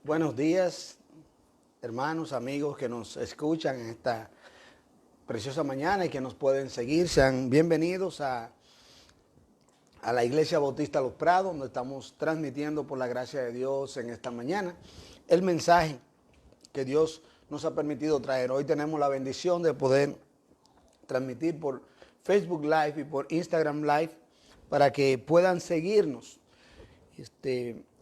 Buenos días, hermanos, amigos que nos escuchan en esta preciosa mañana y que nos pueden seguir. Sean bienvenidos a la Iglesia Bautista Los Prados, donde estamos transmitiendo por la gracia de Dios en esta mañana el mensaje que Dios nos ha permitido traer. Hoy tenemos la bendición de poder transmitir por Facebook Live y por Instagram Live para que puedan seguirnos.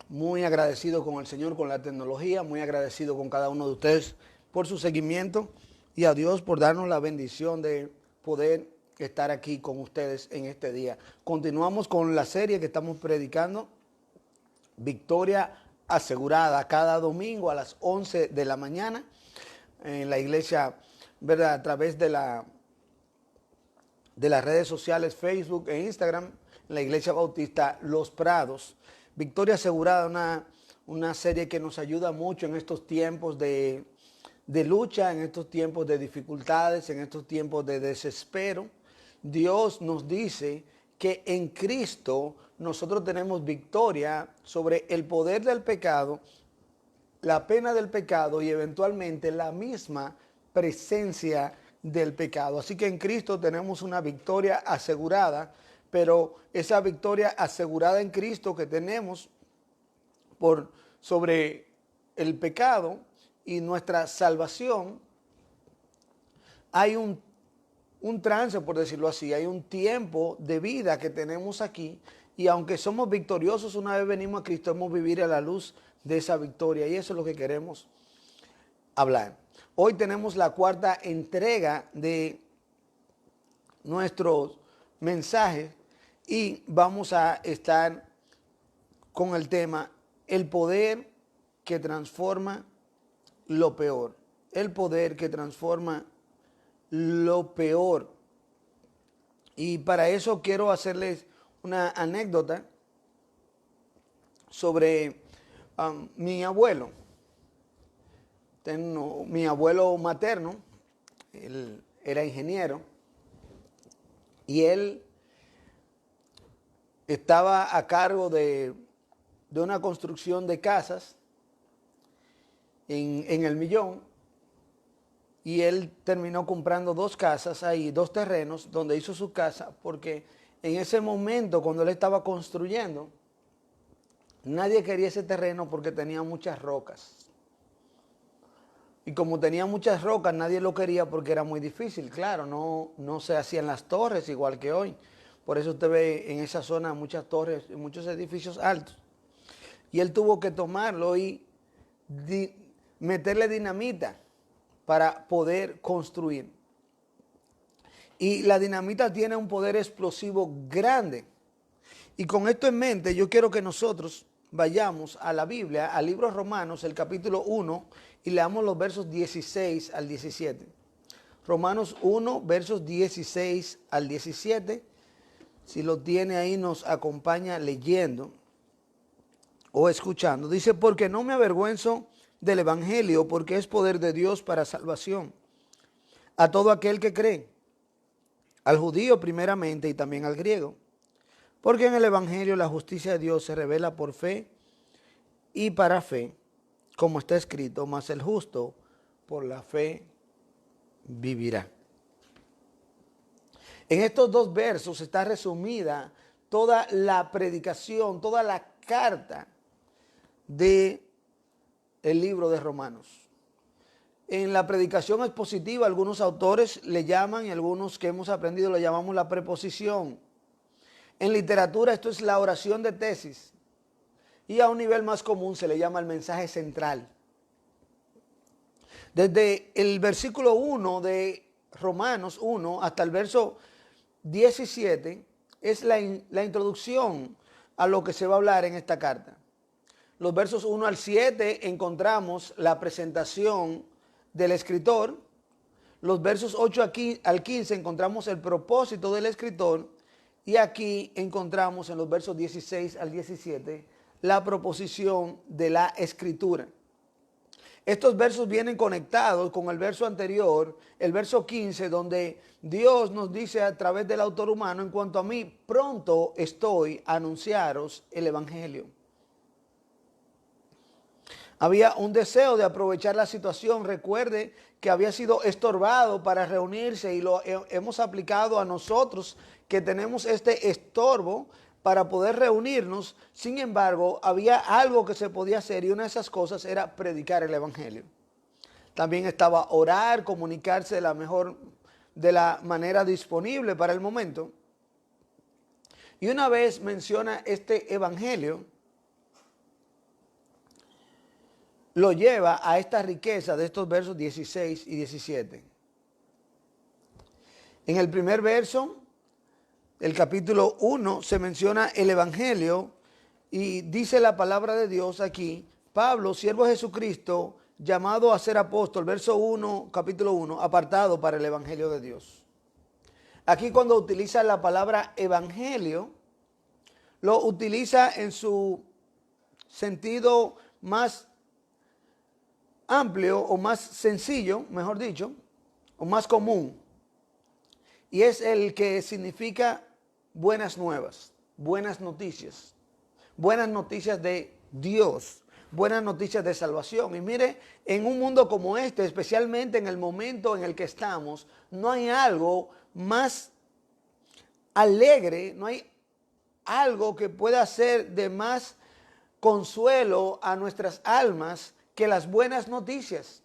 Muy agradecido con el Señor, con la tecnología, muy agradecido con cada uno de ustedes por su seguimiento y a Dios por darnos la bendición de poder estar aquí con ustedes en este día. Continuamos con la serie que estamos predicando, Victoria Asegurada, cada domingo a las 11 de la mañana en la iglesia, ¿verdad? A través de las redes sociales Facebook e Instagram, en la Iglesia Bautista Los Prados. Victoria Asegurada, una serie que nos ayuda mucho en estos tiempos de lucha, en estos tiempos de dificultades, en estos tiempos de desespero. Dios nos dice que en Cristo nosotros tenemos victoria sobre el poder del pecado, la pena del pecado y eventualmente la misma presencia del pecado. Así que en Cristo tenemos una victoria asegurada, pero esa victoria asegurada en Cristo que tenemos sobre el pecado y nuestra salvación, hay un trance, por decirlo así, hay un tiempo de vida que tenemos aquí y aunque somos victoriosos una vez venimos a Cristo, hemos vivir a la luz de esa victoria y eso es lo que queremos hablar. Hoy tenemos la cuarta entrega de nuestros mensajes y vamos a estar con el tema el poder que transforma lo peor. El poder que transforma lo peor. Y para eso quiero hacerles una anécdota sobre mi abuelo. Mi abuelo materno, él era ingeniero y él estaba a cargo de una construcción de casas en El Millón y él terminó comprando dos casas ahí, dos terrenos donde hizo su casa porque en ese momento cuando él estaba construyendo nadie quería ese terreno porque tenía muchas rocas. Y como tenía muchas rocas, nadie lo quería porque era muy difícil. Claro, no se hacían las torres igual que hoy. Por eso usted ve en esa zona muchas torres, muchos edificios altos. Y él tuvo que tomarlo y meterle dinamita para poder construir. Y la dinamita tiene un poder explosivo grande. Y con esto en mente, yo quiero que nosotros vayamos a la Biblia, al libro de Romanos, el capítulo 1, y leamos los versos 16 al 17. Romanos 1, versos 16 al 17. Si lo tiene ahí, nos acompaña leyendo o escuchando. Dice, porque no me avergüenzo del Evangelio, porque es poder de Dios para salvación a todo aquel que cree, al judío primeramente y también al griego. Porque en el Evangelio la justicia de Dios se revela por fe y para fe, como está escrito, mas el justo por la fe vivirá. En estos dos versos está resumida toda la predicación, toda la carta del libro de Romanos. En la predicación expositiva algunos autores le llaman y algunos que hemos aprendido le llamamos la preposición. En literatura esto es la oración de tesis y a un nivel más común se le llama el mensaje central. Desde el versículo 1 de Romanos 1 hasta el verso 17 es la introducción a lo que se va a hablar en esta carta. Los versos 1 al 7 encontramos la presentación del escritor. Los versos 8 al 15 encontramos el propósito del escritor. Y aquí encontramos en los versos 16 al 17 la proposición de la escritura. Estos versos vienen conectados con el verso anterior, el verso 15, donde Dios nos dice a través del autor humano, en cuanto a mí, pronto estoy a anunciaros el Evangelio. Había un deseo de aprovechar la situación. Recuerde que había sido estorbado para reunirse y lo hemos aplicado a nosotros que tenemos este estorbo para poder reunirnos. Sin embargo, había algo que se podía hacer y una de esas cosas era predicar el evangelio. También estaba orar, comunicarse de la manera disponible para el momento. Y una vez menciona este evangelio, lo lleva a esta riqueza de estos versos 16 y 17. En el primer verso, el capítulo 1, se menciona el evangelio y dice la palabra de Dios aquí: Pablo, siervo de Jesucristo, llamado a ser apóstol, verso 1, capítulo 1, apartado para el evangelio de Dios. Aquí cuando utiliza la palabra evangelio, lo utiliza en su sentido más amplio o más sencillo, mejor dicho, o más común. Y es el que significa buenas nuevas, buenas noticias de Dios, buenas noticias de salvación. Y mire, en un mundo como este, especialmente en el momento en el que estamos, no hay algo más alegre, no hay algo que pueda ser de más consuelo a nuestras almas que las buenas noticias.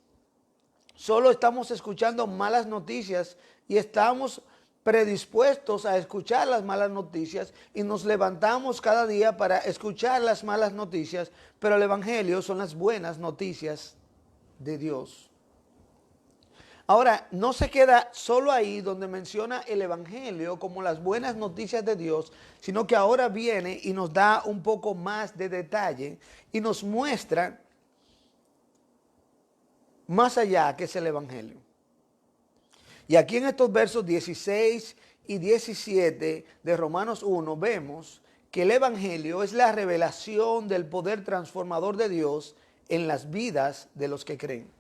Solo estamos escuchando malas noticias y estamos predispuestos a escuchar las malas noticias y nos levantamos cada día para escuchar las malas noticias, pero el evangelio son las buenas noticias de Dios. Ahora, no se queda solo ahí donde menciona el evangelio como las buenas noticias de Dios, sino que ahora viene y nos da un poco más de detalle y nos muestra más allá que es el evangelio. Y aquí en estos versos 16 y 17 de Romanos 1 vemos que el evangelio es la revelación del poder transformador de Dios en las vidas de los que creen.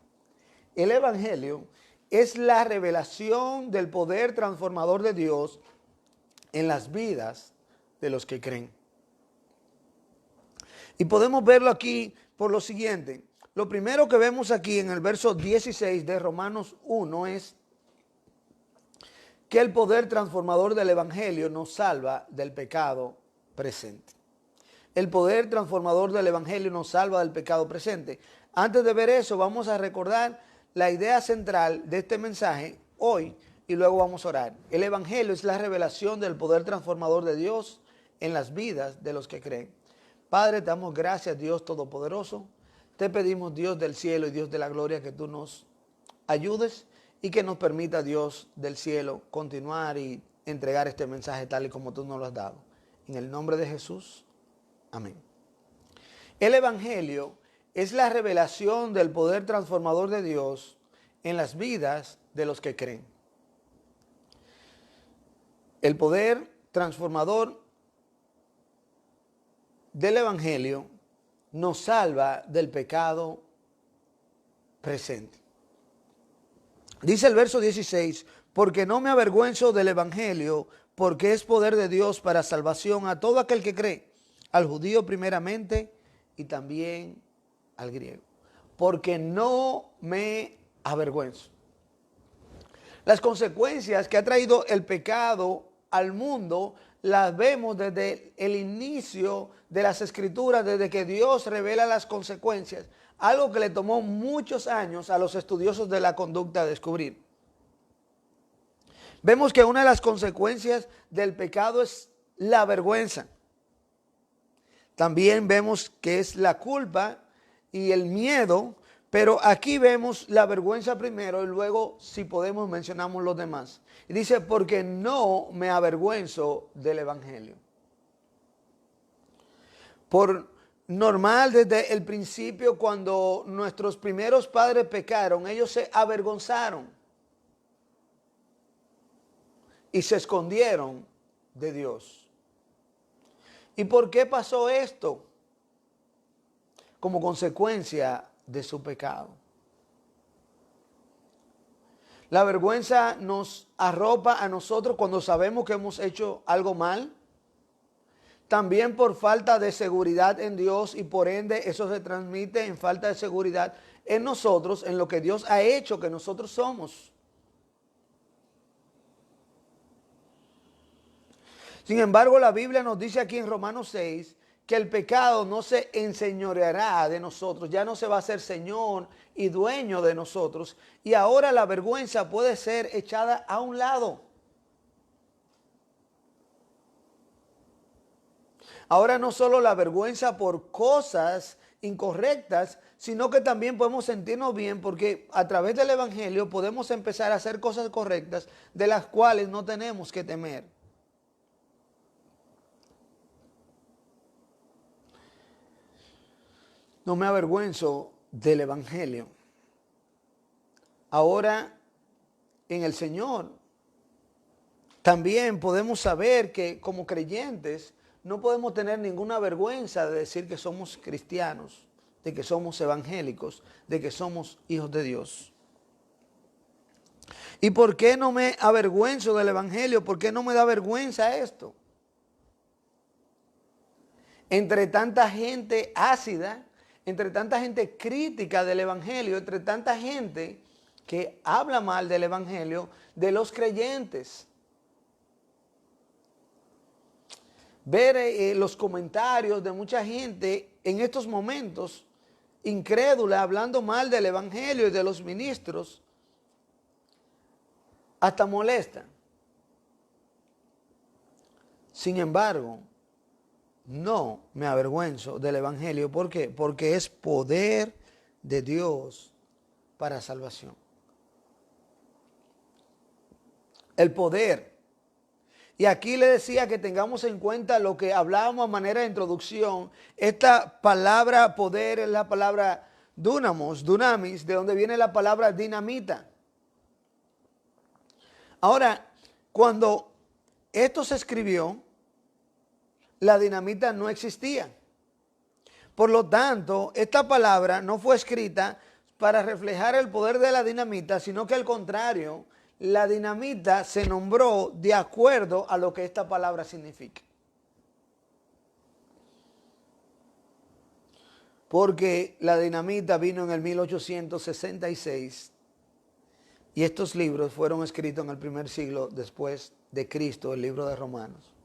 El evangelio es la revelación del poder transformador de Dios en las vidas de los que creen. Y podemos verlo aquí por lo siguiente. Lo primero que vemos aquí en el verso 16 de Romanos 1 es que el poder transformador del evangelio nos salva del pecado presente. El poder transformador del evangelio nos salva del pecado presente. Antes de ver eso, vamos a recordar la idea central de este mensaje hoy y luego vamos a orar. El evangelio es la revelación del poder transformador de Dios en las vidas de los que creen. Padre, te damos gracias, Dios Todopoderoso. Te pedimos, Dios del cielo y Dios de la gloria, que tú nos ayudes y que nos permita, Dios del cielo, continuar y entregar este mensaje tal y como tú nos lo has dado. En el nombre de Jesús, amén. El evangelio es la revelación del poder transformador de Dios en las vidas de los que creen. El poder transformador del evangelio nos salva del pecado presente. Dice el verso 16, porque no me avergüenzo del evangelio, porque es poder de Dios para salvación a todo aquel que cree, al judío primeramente y también al griego. Porque no me avergüenzo. Las consecuencias que ha traído el pecado al mundo las vemos desde el inicio de las escrituras, desde que Dios revela las consecuencias, algo que le tomó muchos años a los estudiosos de la conducta descubrir. Vemos que una de las consecuencias del pecado es la vergüenza. También vemos que es la culpa y el miedo, pero aquí vemos la vergüenza primero y luego, si podemos, mencionamos los demás. Y dice, porque no me avergüenzo del evangelio. Por normal, desde el principio, cuando nuestros primeros padres pecaron, ellos se avergonzaron y se escondieron de Dios. ¿Y por qué pasó esto? Como consecuencia de su pecado. La vergüenza nos arropa a nosotros cuando sabemos que hemos hecho algo mal. también por falta de seguridad en Dios y por ende eso se transmite en falta de seguridad en nosotros, en lo que Dios ha hecho que nosotros somos. Sin embargo, la Biblia nos dice aquí en Romanos 6 que el pecado no se enseñoreará de nosotros, ya no se va a ser señor y dueño de nosotros, y ahora la vergüenza puede ser echada a un lado. Ahora no solo la vergüenza por cosas incorrectas, sino que también podemos sentirnos bien porque a través del Evangelio podemos empezar a hacer cosas correctas de las cuales no tenemos que temer. No me avergüenzo del Evangelio. Ahora, en el Señor, también podemos saber que como creyentes no podemos tener ninguna vergüenza de decir que somos cristianos, de que somos evangélicos, de que somos hijos de Dios. ¿Y por qué no me avergüenzo del Evangelio? ¿Por qué no me da vergüenza esto? Entre tanta gente ácida, entre tanta gente crítica del Evangelio, entre tanta gente que habla mal del Evangelio, de los creyentes. Ver los comentarios de mucha gente en estos momentos, incrédula, hablando mal del Evangelio y de los ministros, hasta molesta. Sin embargo, no me avergüenzo del Evangelio. ¿Por qué? Porque es poder de Dios para salvación. El poder. Y aquí le decía que tengamos en cuenta lo que hablábamos a manera de introducción. Esta palabra poder es la palabra dunamis, de donde viene la palabra dinamita. Ahora, cuando esto se escribió, la dinamita no existía. Por lo tanto, esta palabra no fue escrita para reflejar el poder de la dinamita, sino que al contrario, la dinamita se nombró de acuerdo a lo que esta palabra significa. Porque la dinamita vino en el 1866 y estos libros fueron escritos en el primer siglo después de Cristo, el libro de Romanos.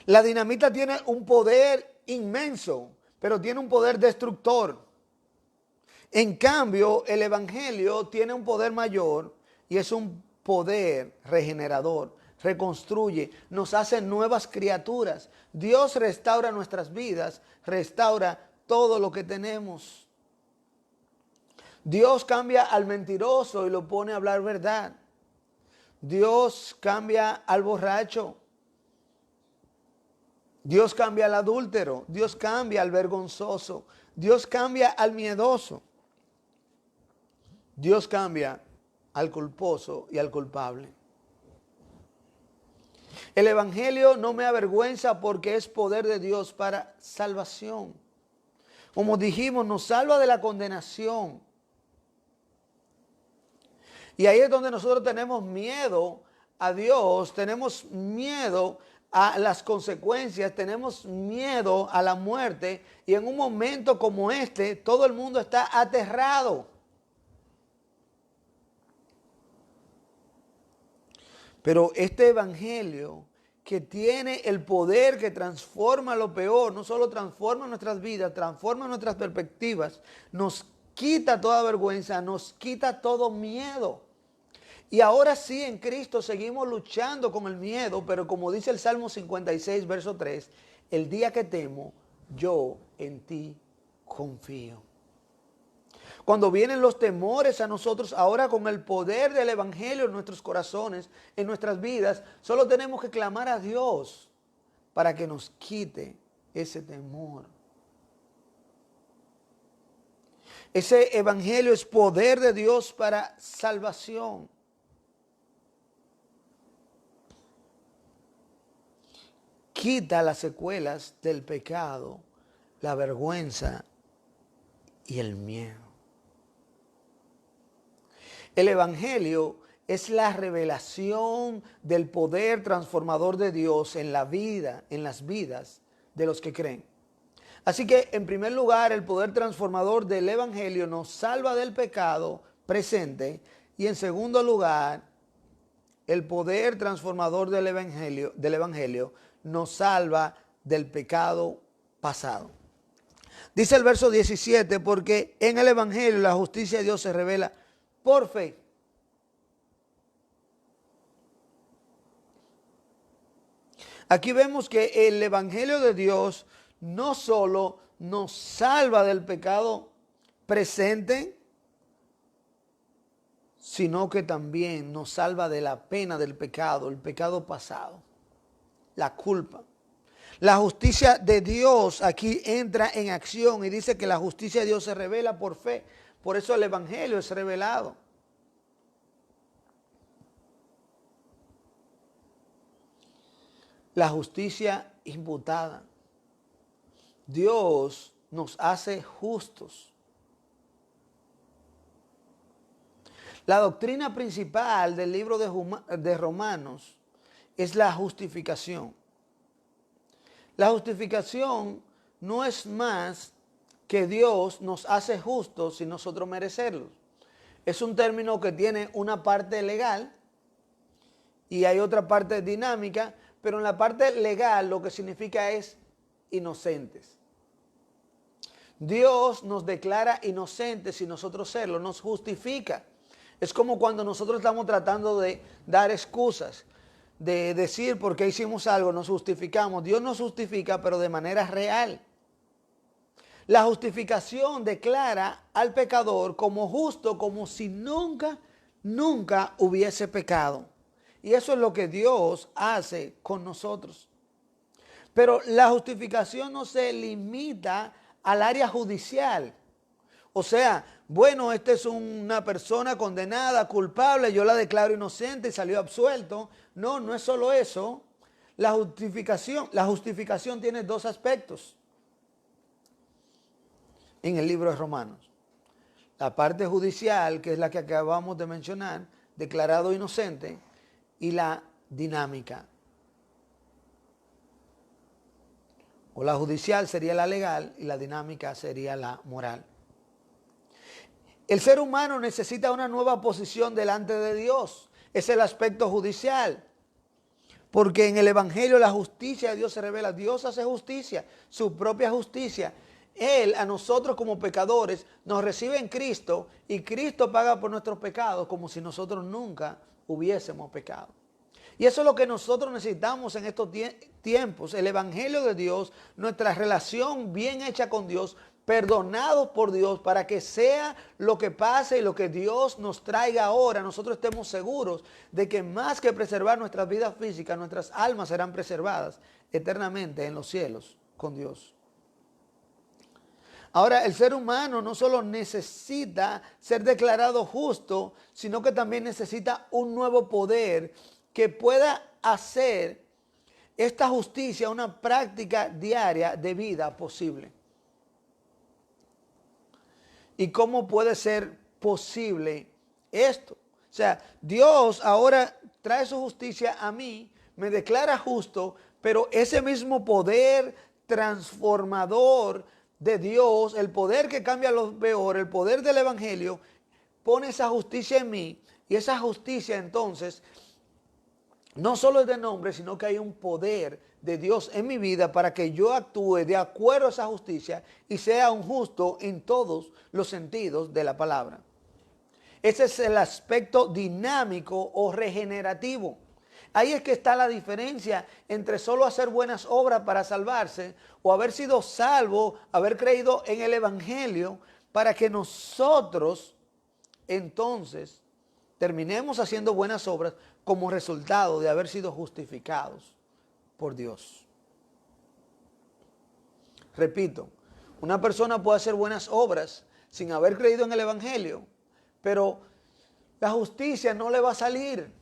La dinamita tiene un poder inmenso, pero tiene un poder destructor. En cambio, el Evangelio tiene un poder mayor y es un poder regenerador, reconstruye, nos hace nuevas criaturas. Dios restaura nuestras vidas, restaura todo lo que tenemos. Dios cambia al mentiroso y lo pone a hablar verdad. Dios cambia al borracho. Dios cambia al adúltero, Dios cambia al vergonzoso, Dios cambia al miedoso, Dios cambia al culposo y al culpable. El Evangelio no me avergüenza porque es poder de Dios para salvación. Como dijimos, nos salva de la condenación. Y ahí es donde nosotros tenemos miedo a Dios, tenemos miedo a las consecuencias, tenemos miedo a la muerte y en un momento como este todo el mundo está aterrado. Pero este evangelio que tiene el poder que transforma lo peor, no solo transforma nuestras vidas, transforma nuestras perspectivas, nos quita toda vergüenza, nos quita todo miedo. Y ahora sí en Cristo seguimos luchando con el miedo, pero como dice el Salmo 56, verso 3, el día que temo, yo en ti confío. Cuando vienen los temores a nosotros, ahora con el poder del Evangelio en nuestros corazones, en nuestras vidas, solo tenemos que clamar a Dios para que nos quite ese temor. Ese Evangelio es poder de Dios para salvación. Quita las secuelas del pecado, la vergüenza y el miedo. El Evangelio es la revelación del poder transformador de Dios en la vida, en las vidas de los que creen. Así que, en primer lugar, el poder transformador del Evangelio nos salva del pecado presente. Y en segundo lugar, el poder transformador del Evangelio nos salva del pecado pasado. Dice el verso 17, porque en el Evangelio la justicia de Dios se revela por fe. Aquí vemos que el Evangelio de Dios no solo nos salva del pecado presente, sino que también nos salva de la pena del pecado, el pecado pasado, la culpa. La justicia de Dios aquí entra en acción y dice que la justicia de Dios se revela por fe. Por eso el Evangelio es revelado. La justicia imputada. Dios nos hace justos. La doctrina principal del libro de Romanos es la justificación. La justificación no es más que Dios nos hace justos sin nosotros merecerlos. Es un término que tiene una parte legal y hay otra parte dinámica, pero en la parte legal lo que significa es inocentes. Dios nos declara inocentes sin nosotros serlo, nos justifica. Es como cuando nosotros estamos tratando de dar excusas, de decir por qué hicimos algo, nos justificamos. Dios nos justifica, pero de manera real. La justificación declara al pecador como justo, como si nunca hubiese pecado. Y eso es lo que Dios hace con nosotros. Pero la justificación no se limita al área judicial. O sea, bueno, esta es una persona condenada, culpable, yo la declaro inocente y salió absuelto. No, no es solo eso. La justificación tiene dos aspectos en el libro de Romanos. La parte judicial, que es la que acabamos de mencionar, declarado inocente, y la dinámica. O la judicial sería la legal y la dinámica sería la moral. El ser humano necesita una nueva posición delante de Dios. Es el aspecto judicial. Porque en el Evangelio la justicia de Dios se revela. Dios hace justicia, su propia justicia. Él a nosotros como pecadores nos recibe en Cristo y Cristo paga por nuestros pecados como si nosotros nunca hubiésemos pecado. Y eso es lo que nosotros necesitamos en estos tiempos. El Evangelio de Dios, nuestra relación bien hecha con Dios, perdonados por Dios, para que sea lo que pase y lo que Dios nos traiga ahora, nosotros estemos seguros de que más que preservar nuestras vidas físicas, nuestras almas serán preservadas eternamente en los cielos con Dios. Ahora, el ser humano no solo necesita ser declarado justo, sino que también necesita un nuevo poder que pueda hacer esta justicia una práctica diaria de vida posible. ¿Y cómo puede ser posible esto? O sea, Dios ahora trae su justicia a mí, me declara justo, pero ese mismo poder transformador de Dios, el poder que cambia lo peor, el poder del Evangelio, pone esa justicia en mí. Y esa justicia entonces no solo es de nombre, sino que hay un poder de Dios en mi vida para que yo actúe de acuerdo a esa justicia y sea un justo en todos los sentidos de la palabra. Ese es el aspecto dinámico o regenerativo. Ahí es que está la diferencia entre solo hacer buenas obras para salvarse o haber sido salvo, haber creído en el Evangelio para que nosotros entonces terminemos haciendo buenas obras como resultado de haber sido justificados por Dios. Repito, una persona puede hacer buenas obras sin haber creído en el Evangelio, pero la justicia no le va a salir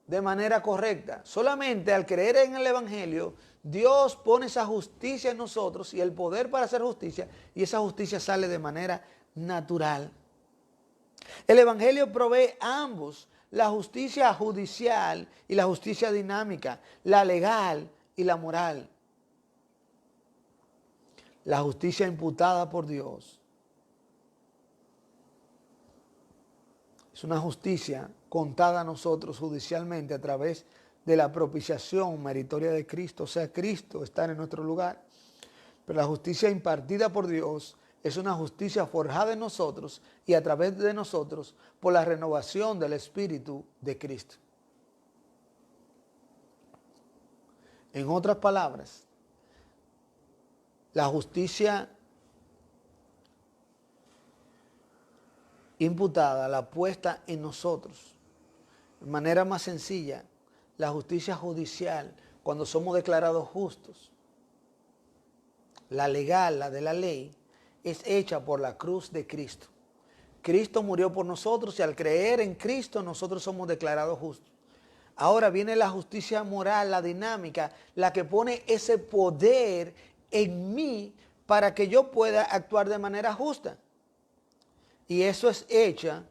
de manera correcta. Solamente al creer en el Evangelio, Dios pone esa justicia en nosotros y el poder para hacer justicia, y esa justicia sale de manera natural. El Evangelio provee ambos, la justicia judicial y la justicia dinámica, la legal y la moral. La justicia imputada por Dios es una justicia contada a nosotros judicialmente a través de la propiciación meritoria de Cristo, o sea, Cristo está en nuestro lugar. Pero la justicia impartida por Dios es una justicia forjada en nosotros y a través de nosotros por la renovación del Espíritu de Cristo. En otras palabras, la justicia imputada, la puesta en nosotros, de manera más sencilla, la justicia judicial, cuando somos declarados justos, la legal, la de la ley, es hecha por la cruz de Cristo. Cristo murió por nosotros y al creer en Cristo nosotros somos declarados justos. Ahora viene la justicia moral, la dinámica, la que pone ese poder en mí para que yo pueda actuar de manera justa. Y eso es hecha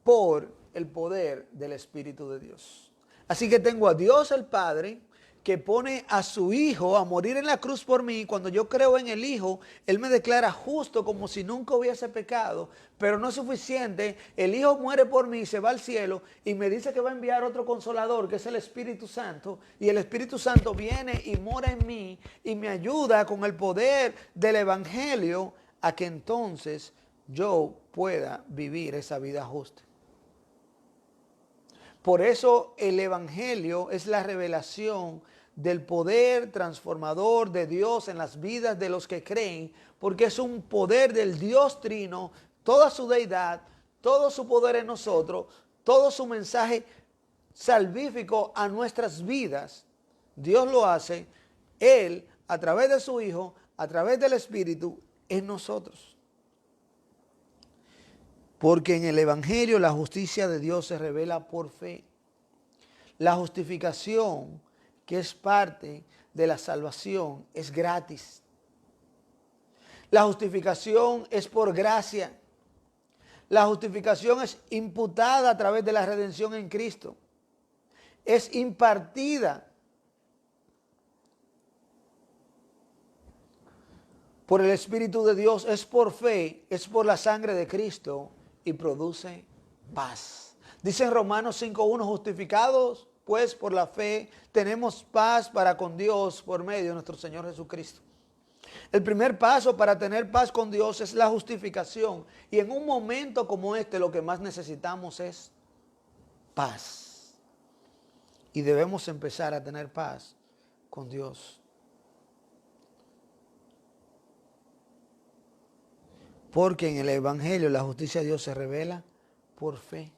por el poder del Espíritu de Dios. Así que tengo a Dios el Padre que pone a su Hijo a morir en la cruz por mí. Cuando yo creo en el Hijo, Él me declara justo como si nunca hubiese pecado, pero no es suficiente. El Hijo muere por mí, se va al cielo y me dice que va a enviar otro Consolador, que es el Espíritu Santo, y el Espíritu Santo viene y mora en mí y me ayuda con el poder del Evangelio a que entonces yo pueda vivir esa vida justa. Por eso el Evangelio es la revelación del poder transformador de Dios en las vidas de los que creen, porque es un poder del Dios Trino, toda su deidad, todo su poder en nosotros, todo su mensaje salvífico a nuestras vidas. Dios lo hace, Él, a través de su Hijo, a través del Espíritu, en nosotros. Porque en el Evangelio la justicia de Dios se revela por fe. La justificación, que es parte de la salvación, es gratis. La justificación es por gracia. La justificación es imputada a través de la redención en Cristo. Es impartida por el Espíritu de Dios, es por fe, es por la sangre de Cristo y produce paz. Dice en Romanos 5:1, justificados pues por la fe tenemos paz para con Dios por medio de nuestro Señor Jesucristo. El primer paso para tener paz con Dios es la justificación. Y en un momento como este lo que más necesitamos es paz. Y debemos empezar a tener paz con Dios. Porque en el Evangelio la justicia de Dios se revela por fe.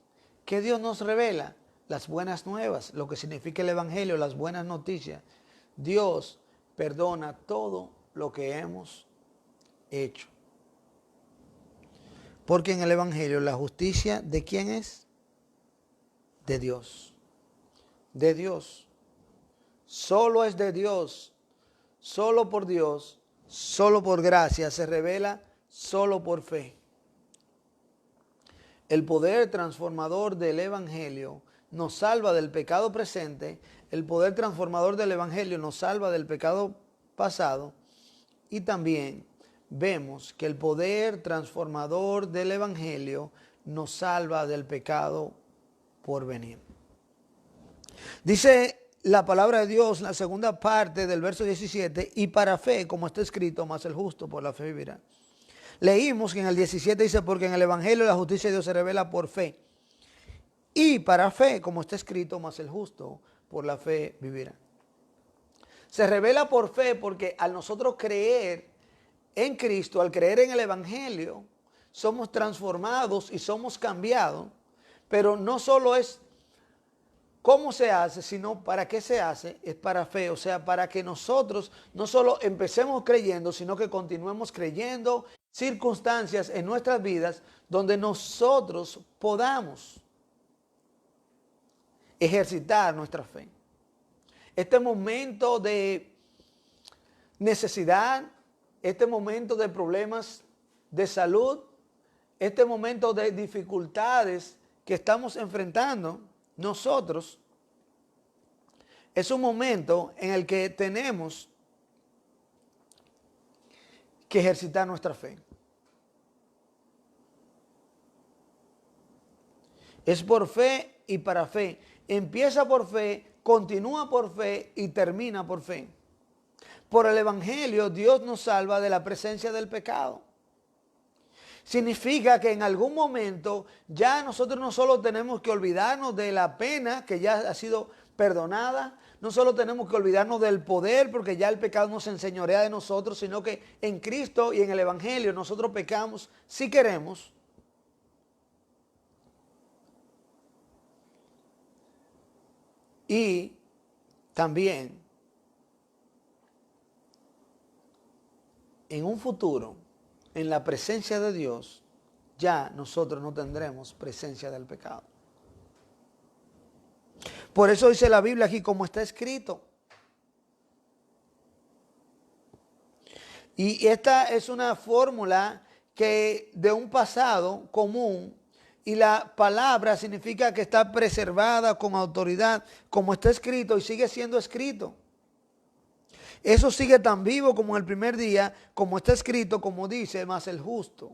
¿Qué Dios nos revela? Las buenas nuevas, lo que significa el Evangelio, las buenas noticias. Dios perdona todo lo que hemos hecho. Porque en el Evangelio la justicia, ¿de quién es? De Dios. De Dios. Solo es de Dios. Solo por Dios. Solo por gracia se revela. Solo por fe. El poder transformador del Evangelio nos salva del pecado presente. El poder transformador del Evangelio nos salva del pecado pasado. Y también vemos que el poder transformador del Evangelio nos salva del pecado por venir. Dice la palabra de Dios en la segunda parte del verso 17, y para fe, como está escrito, más el justo por la fe vivirá. Leímos que en el 17 dice, porque en el Evangelio la justicia de Dios se revela por fe. Y para fe, como está escrito, más el justo por la fe vivirá. Se revela por fe porque al nosotros creer en Cristo, al creer en el Evangelio, somos transformados y somos cambiados. Pero no solo es cómo se hace, sino para qué se hace, es para fe. O sea, para que nosotros no solo empecemos creyendo, sino que continuemos creyendo. Circunstancias en nuestras vidas donde nosotros podamos ejercitar nuestra fe. Este momento de necesidad, este momento de problemas de salud, este momento de dificultades que estamos enfrentando nosotros, es un momento en el que tenemos que ejercitar nuestra fe. Es por fe y para fe. Empieza por fe, continúa por fe y termina por fe. Por el Evangelio, Dios nos salva de la presencia del pecado. Significa que en algún momento ya nosotros no solo tenemos que olvidarnos de la pena que ya ha sido perdonada, no solo tenemos que olvidarnos del poder porque ya el pecado no se enseñorea de nosotros, sino que en Cristo y en el Evangelio nosotros pecamos si queremos. Y también en un futuro, en la presencia de Dios, ya nosotros no tendremos presencia del pecado. Por eso dice la Biblia aquí como está escrito. Y esta es una fórmula que de un pasado común, y la palabra significa que está preservada con autoridad, como está escrito y sigue siendo escrito. Eso sigue tan vivo como el primer día, como está escrito, como dice, mas el justo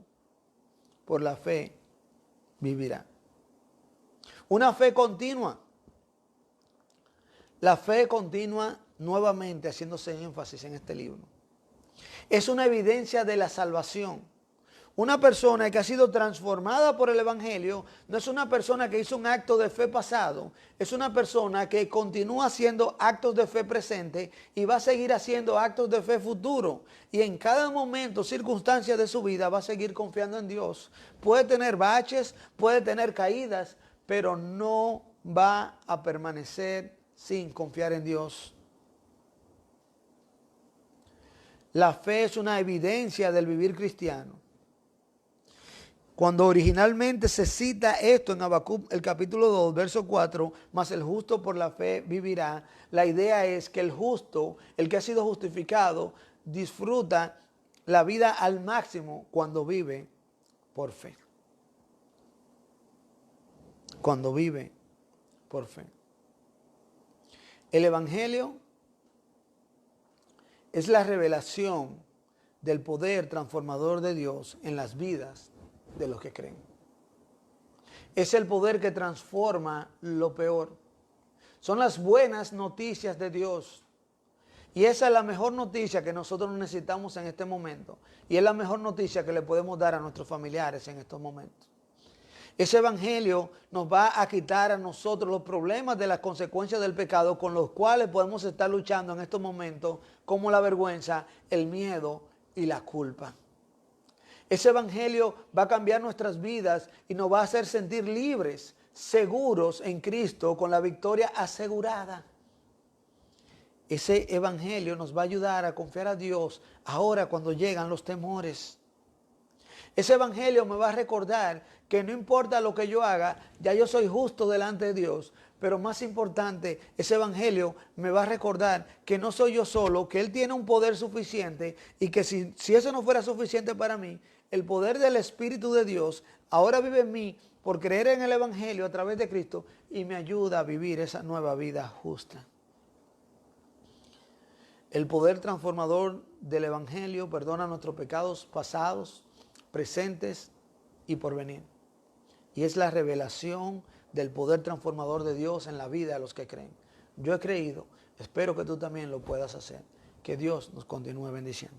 por la fe vivirá. Una fe continua. La fe continua, nuevamente haciéndose énfasis en este libro, es una evidencia de la salvación. Una persona que ha sido transformada por el Evangelio no es una persona que hizo un acto de fe pasado, es una persona que continúa haciendo actos de fe presente y va a seguir haciendo actos de fe futuro. Y en cada momento, circunstancia de su vida, va a seguir confiando en Dios. Puede tener baches, puede tener caídas, pero no va a permanecer sin confiar en Dios. La fe es una evidencia del vivir cristiano. Cuando originalmente se cita esto en Habacuc, el capítulo 2, verso 4, mas el justo por la fe vivirá, la idea es que el justo, el que ha sido justificado, disfruta la vida al máximo cuando vive por fe. Cuando vive por fe. El Evangelio es la revelación del poder transformador de Dios en las vidas de los que creen. Es el poder que transforma lo peor. Son las buenas noticias de Dios. Y esa es la mejor noticia que nosotros necesitamos en este momento. Y es la mejor noticia que le podemos dar a nuestros familiares en estos momentos. Ese evangelio nos va a quitar a nosotros los problemas de las consecuencias del pecado con los cuales podemos estar luchando en estos momentos, como la vergüenza, el miedo y la culpa. Ese evangelio va a cambiar nuestras vidas y nos va a hacer sentir libres, seguros en Cristo, con la victoria asegurada. Ese evangelio nos va a ayudar a confiar a Dios ahora cuando llegan los temores. Ese evangelio me va a recordar que no importa lo que yo haga, ya yo soy justo delante de Dios. Pero más importante, ese evangelio me va a recordar que no soy yo solo, que Él tiene un poder suficiente y que si eso no fuera suficiente para mí, el poder del Espíritu de Dios ahora vive en mí por creer en el evangelio a través de Cristo y me ayuda a vivir esa nueva vida justa. El poder transformador del evangelio perdona nuestros pecados pasados, presentes y por venir. Y es la revelación del poder transformador de Dios en la vida de los que creen. Yo he creído, espero que tú también lo puedas hacer. Que Dios nos continúe bendiciendo.